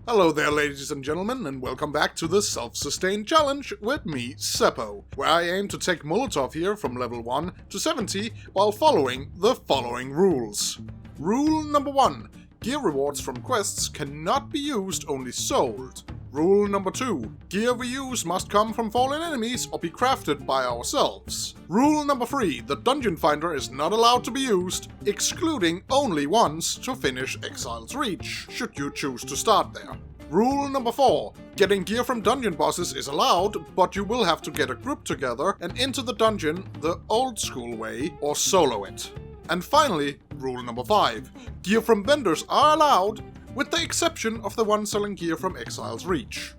Hello there, ladies and gentlemen, and welcome back to the Self-Sustained Challenge with me, Sepo, where I aim to take Molotov here from level 1 to 70 while following the following rules. Rule number 1. Gear rewards from quests cannot be used, only sold. Rule number 2. Gear we use must come from fallen enemies or be crafted by ourselves. Rule number 3. The dungeon finder is not allowed to be used, excluding only once to finish Exile's Reach, should you choose to start there. Rule number 4. Getting gear from dungeon bosses is allowed, but you will have to get a group together and into the dungeon the old school way or solo it. And finally, rule number 5. Gear from vendors are allowed, with the exception of the one selling gear from Exile's Reach.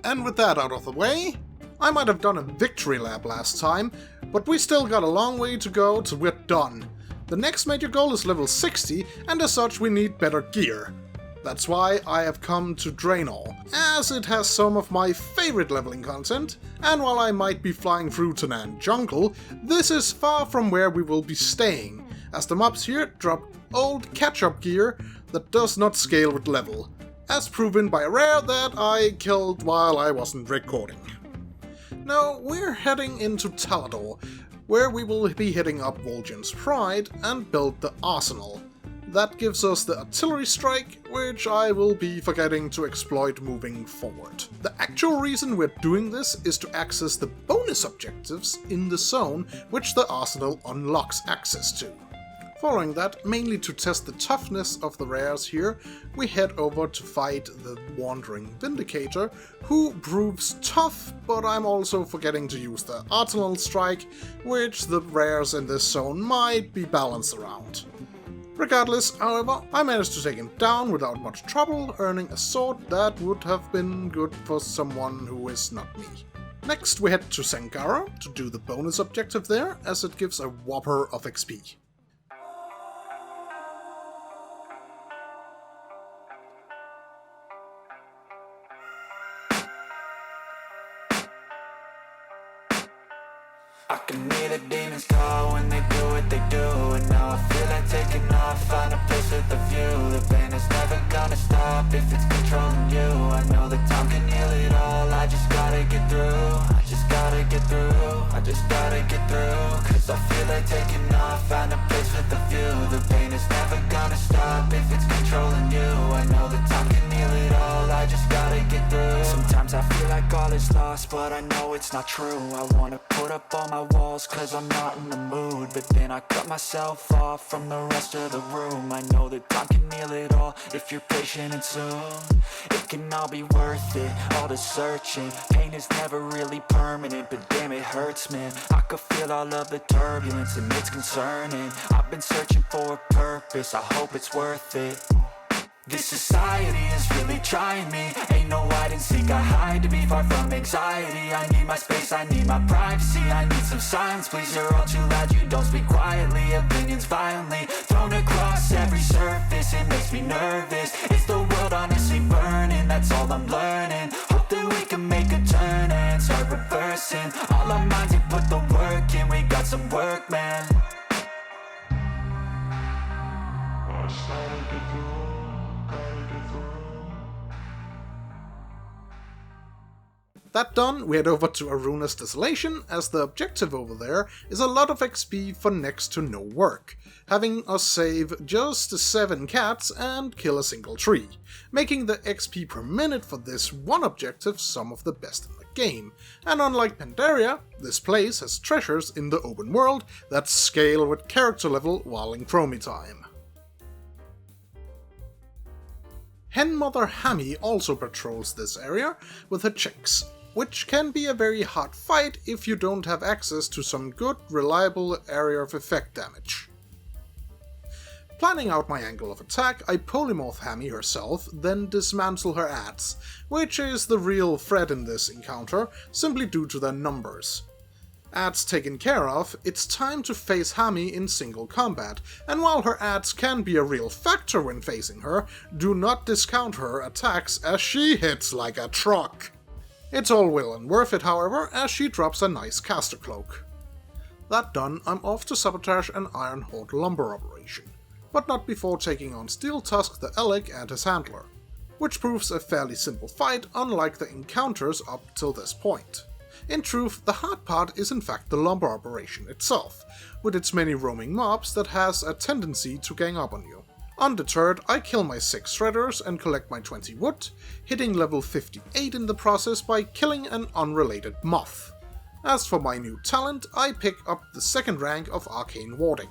And with that out of the way, I might have done a victory lap last time, but we still got a long way to go till we're done. The next major goal is level 60, and as such we need better gear. That's why I have come to Draenor, as it has some of my favorite leveling content, and while I might be flying through Tanan Jungle, this is far from where we will be staying, as the mobs here drop old catch-up gear that does not scale with level, as proven by a rare that I killed while I wasn't recording. Now we're heading into Talador, where we will be hitting up Vol'jin's Pride and build the arsenal. That gives us the artillery strike, which I will be forgetting to exploit moving forward. The actual reason we're doing this is to access the bonus objectives in the zone which the arsenal unlocks access to. Following that, mainly to test the toughness of the rares here, we head over to fight the Wandering Vindicator, who proves tough, but I'm also forgetting to use the Arsenal Strike, which the rares in this zone might be balanced around. Regardless, however, I managed to take him down without much trouble, earning a sword that would have been good for someone who is not me. Next we head to Sangara to do the bonus objective there, as it gives a whopper of XP. I can hear the demons call when they do what they do, and now I feel like taking off, find a place with a view. The pain is never gonna stop if it's controlling you. I know that time can heal it all, I just gotta get through. I just gotta get through, I just gotta get through. Cause I feel like taking off, find a place with a view. The pain is never gonna stop if it's controlling you. I know that time can heal it all, I just gotta get through. Sometimes I feel like all is lost, but I know it's not true. I wanna put up all my walls cause I'm not in the mood, but then I cut myself off from the rest of the room. I know that time can heal it all if you're patient and soon it can all be worth it, all the searching. Pain is never really permanent, but damn it hurts, man. I could feel all of the turbulence and it's concerning. I've been searching for a purpose, I hope it's worth it. This society is really trying me. Ain't no hide and seek, I hide to be far from anxiety. I need my space, I need my privacy. I need some silence, please, you're all too loud. You don't speak quietly, opinions violently thrown across every surface. It makes me nervous, it's the world honestly burning. That's all I'm learning, hope that we can make a turn and start reversing. All our minds, we put the work in, we got some work, man. That done, we head over to Aruna's Desolation, as the objective over there is a lot of XP for next to no work, having us save just 7 cats and kill a single tree, making the XP per minute for this one objective some of the best in the game. And unlike Pandaria, this place has treasures in the open world that scale with character level while in Chromi time. Hen Mother Hammy also patrols this area with her chicks, which can be a very hard fight if you don't have access to some good, reliable area of effect damage. Planning out my angle of attack, I polymorph Hammy herself, then dismantle her adds, which is the real threat in this encounter, simply due to their numbers. Adds taken care of, it's time to face Hammy in single combat, and while her adds can be a real factor when facing her, do not discount her attacks as she hits like a truck. It's all well and worth it, however, as she drops a nice caster cloak. That done, I'm off to sabotage an Iron Horde lumber operation, but not before taking on Steel Tusk the Elec and his handler. which proves a fairly simple fight unlike the encounters up till this point. In truth, the hard part is in fact the lumber operation itself, with its many roaming mobs that has a tendency to gang up on you. Undeterred, I kill my 6 shredders and collect my 20 wood, hitting level 58 in the process by killing an unrelated moth. As for my new talent, I pick up the 2nd rank of Arcane Warding.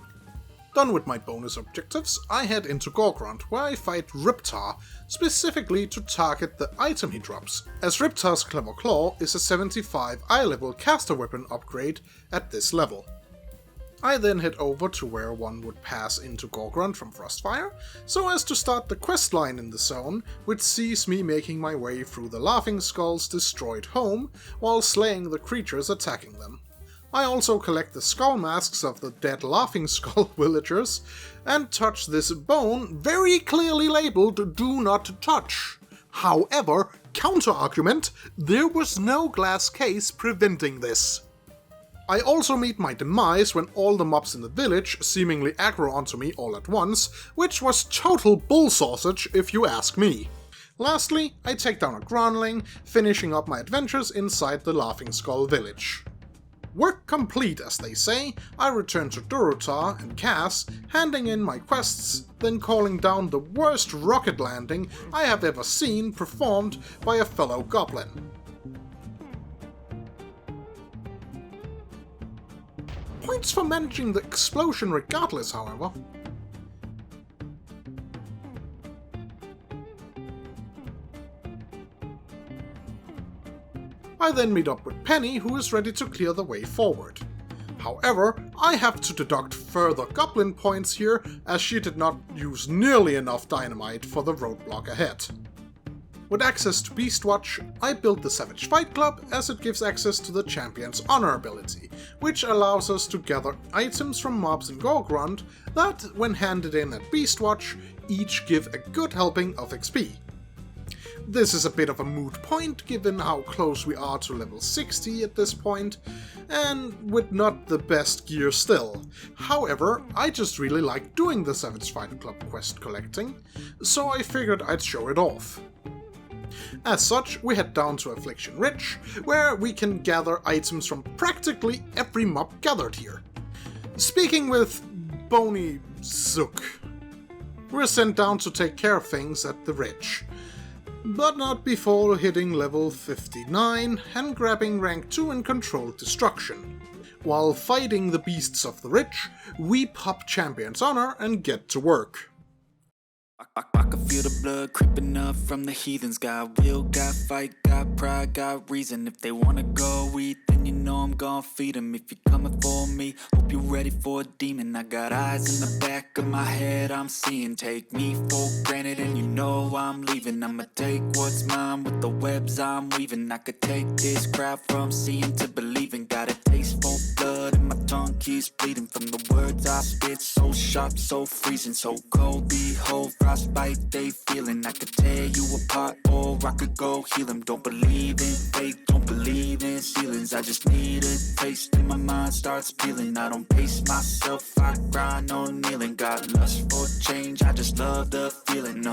Done with my bonus objectives, I head into Gorgrond, where I fight Riptar, specifically to target the item he drops, as Riptar's Clever Claw is a 75 eye level caster weapon upgrade at this level. I then head over to where one would pass into Gorgrond from Frostfire, so as to start the questline in the zone, which sees me making my way through the Laughing Skull's destroyed home, while slaying the creatures attacking them. I also collect the skull masks of the dead Laughing Skull villagers, and touch this bone very clearly labeled "Do Not Touch". However, counter-argument, there was no glass case preventing this. I also meet my demise when all the mobs in the village seemingly aggro onto me all at once, which was total bull sausage if you ask me. Lastly, I take down a Gronling, finishing up my adventures inside the Laughing Skull village. Work complete, as they say, I return to Durotar and Cass, handing in my quests, then calling down the worst rocket landing I have ever seen performed by a fellow goblin. Points for managing the explosion regardless, however. I then meet up with Penny, who is ready to clear the way forward. However, I have to deduct further goblin points here, as she did not use nearly enough dynamite for the roadblock ahead. With access to Beastwatch, I built the Savage Fight Club, as it gives access to the Champion's Honor ability, which allows us to gather items from mobs in Gorgrond that, when handed in at Beastwatch, each give a good helping of XP. This is a bit of a moot point given how close we are to level 60 at this point, and with not the best gear still. However, I just really like doing the Savage Fight Club quest collecting, so I figured I'd show it off. As such, we head down to Affliction Ridge, where we can gather items from practically every mob gathered here. Speaking with Bony Zook, we're sent down to take care of things at the ridge, but not before hitting level 59 and grabbing rank 2 in Controlled Destruction. While fighting the beasts of the ridge, we pop Champion's Honor and get to work. I can feel the blood creeping up from the heathens. Got will, got fight, got pride, got reason. If they wanna go eat, then you know I'm gon' feed them. If you're coming for me, hope you're ready for a demon. I got eyes in the back of my head, I'm seeing. Take me for granted and you know I'm leaving. I'ma take what's mine with the webs I'm weaving. I could take this crowd from seeing to believing. Got a taste for blood and my tongue keeps bleeding. From the words I spit, so sharp, so freezing. So cold, behold, frostbite they feeling. I could tear you apart or I could go heal them. Don't believe in fate, don't believe in ceilings. I just need a taste and my mind starts peeling. I don't pace myself, I grind on kneeling. Got lust for change, I just love the feeling.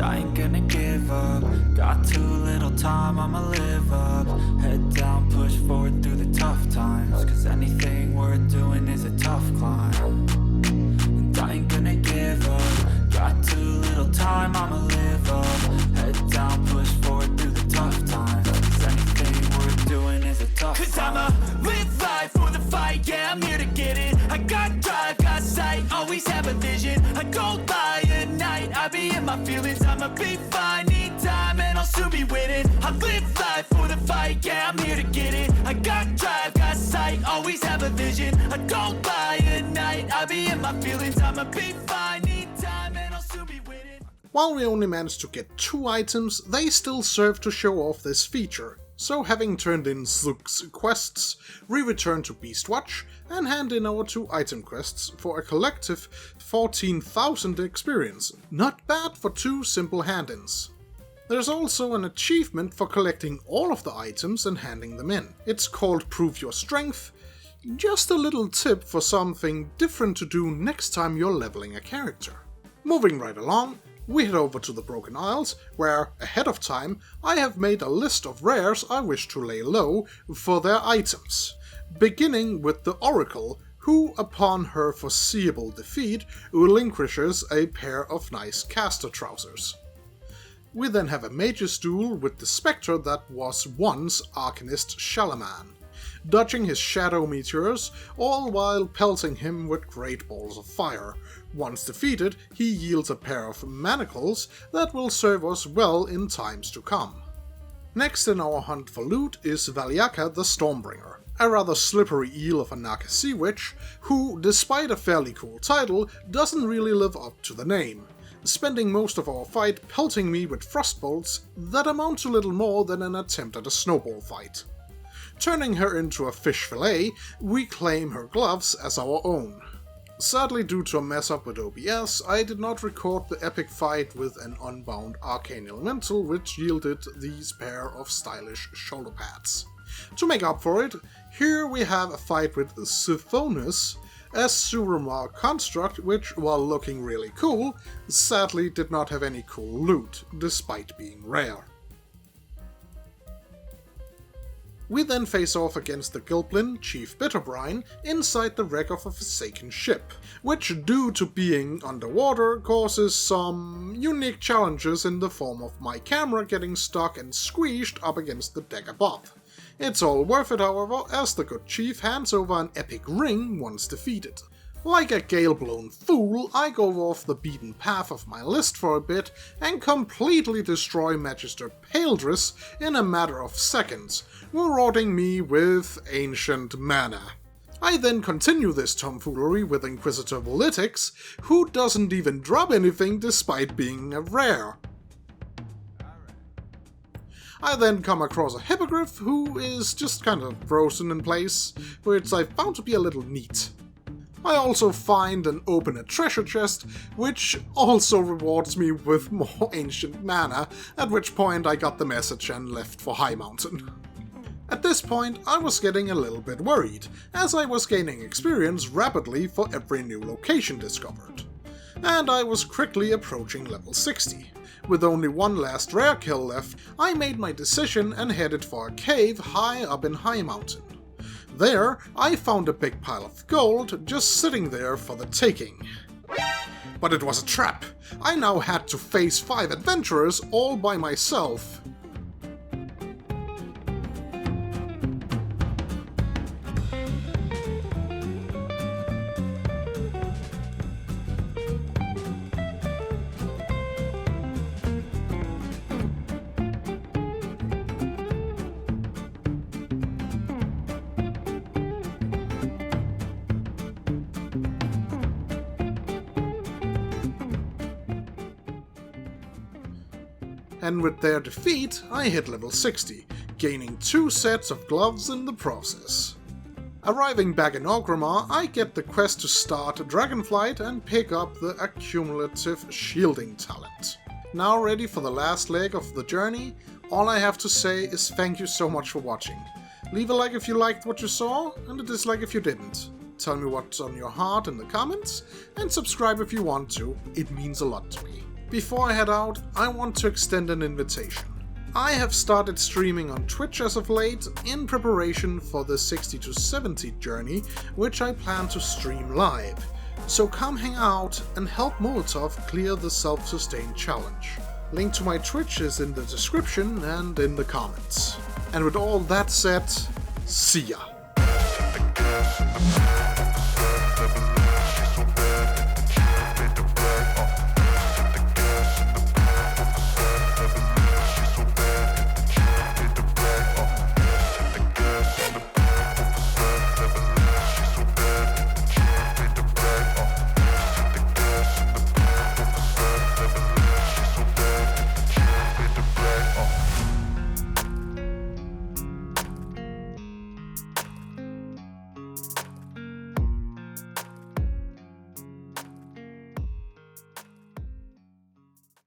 I ain't gonna give up. Got too little time, I'ma live up. Head down, push forward through the tough times. Cause anything worth doing is a tough climb. And I ain't gonna give up. Got too little time, I'ma live up. Head down, push forward through the tough times. Cause anything worth doing is a tough climb. Cause I'ma live life for the fight, yeah, I'm here to get it. I got drive, got sight, always have a vision. I don't lie at night, I be in my feelings. I'ma be fine, need time, and I'll soon be winning. I live life for the fight, yeah, I'm here to get it. I got drive, got sight, always have a vision. I don't lie at night, I be in my feelings. I'ma be fine, need time, and I'll soon be winning. While we only managed to get 2 items, they still serve to show off this feature. So having turned in Zook's quests, we return to Beastwatch and hand in our 2 item quests for a collective 14,000 experience. Not bad for 2 simple hand-ins. There's also an achievement for collecting all of the items and handing them in. It's called Prove Your Strength. Just a little tip for something different to do next time you're leveling a character. Moving right along, We head over to the Broken Isles, where, ahead of time, I have made a list of rares I wish to lay low for their items, beginning with the Oracle, who, upon her foreseeable defeat, relinquishes a pair of nice caster trousers. We then have a Mage's duel with the Spectre that was once Arcanist Shalaman, dodging his shadow meteors, all while pelting him with great balls of fire. Once defeated, he yields a pair of manacles that will serve us well in times to come. Next in our hunt for loot is Valiaka the Stormbringer, a rather slippery eel of a Naka sea witch, who, despite a fairly cool title, doesn't really live up to the name, spending most of our fight pelting me with frostbolts that amount to little more than an attempt at a snowball fight. Turning her into a fish fillet, we claim her gloves as our own. Sadly, due to a mess up with OBS, I did not record the epic fight with an unbound arcane elemental, which yielded these pair of stylish shoulder pads. To make up for it, here we have a fight with Siphonus, a Suramar construct which, while looking really cool, sadly did not have any cool loot, despite being rare. We then face off against the Gilblin, Chief Bitterbrine, inside the wreck of a forsaken ship, which, due to being underwater, causes some unique challenges in the form of my camera getting stuck and squeezed up against the deck above. It's all worth it, however, as the good chief hands over an epic ring once defeated. Like a gale-blown fool, I go off the beaten path of my list for a bit and completely destroy Magister Paledris in a matter of seconds, marauding me with ancient mana. I then continue this tomfoolery with Inquisitor Volitix, who doesn't even drop anything despite being a rare. I then come across a Hippogriff who is just kind of frozen in place, which I found to be a little neat. I also find and open a treasure chest, which also rewards me with more ancient mana, at which point I got the message and left for High Mountain. At this point, I was getting a little bit worried, as I was gaining experience rapidly for every new location discovered. And I was quickly approaching level 60. With only one last rare kill left, I made my decision and headed for a cave high up in High Mountain. There, I found a big pile of gold just sitting there for the taking. But it was a trap. I now had to face 5 adventurers all by myself. And with their defeat, I hit level 60, gaining 2 sets of gloves in the process. Arriving back in Orgrimmar, I get the quest to start Dragonflight and pick up the accumulative shielding talent. Now ready for the last leg of the journey, all I have to say is thank you so much for watching. Leave a like if you liked what you saw, and a dislike if you didn't. Tell me what's on your heart in the comments, and subscribe if you want to, it means a lot to me. Before I head out, I want to extend an invitation. I have started streaming on Twitch as of late in preparation for the 60 to 70 journey, which I plan to stream live. So come hang out and help Molotov clear the Self-Suffusiond challenge. Link to my Twitch is in the description and in the comments. And with all that said, see ya!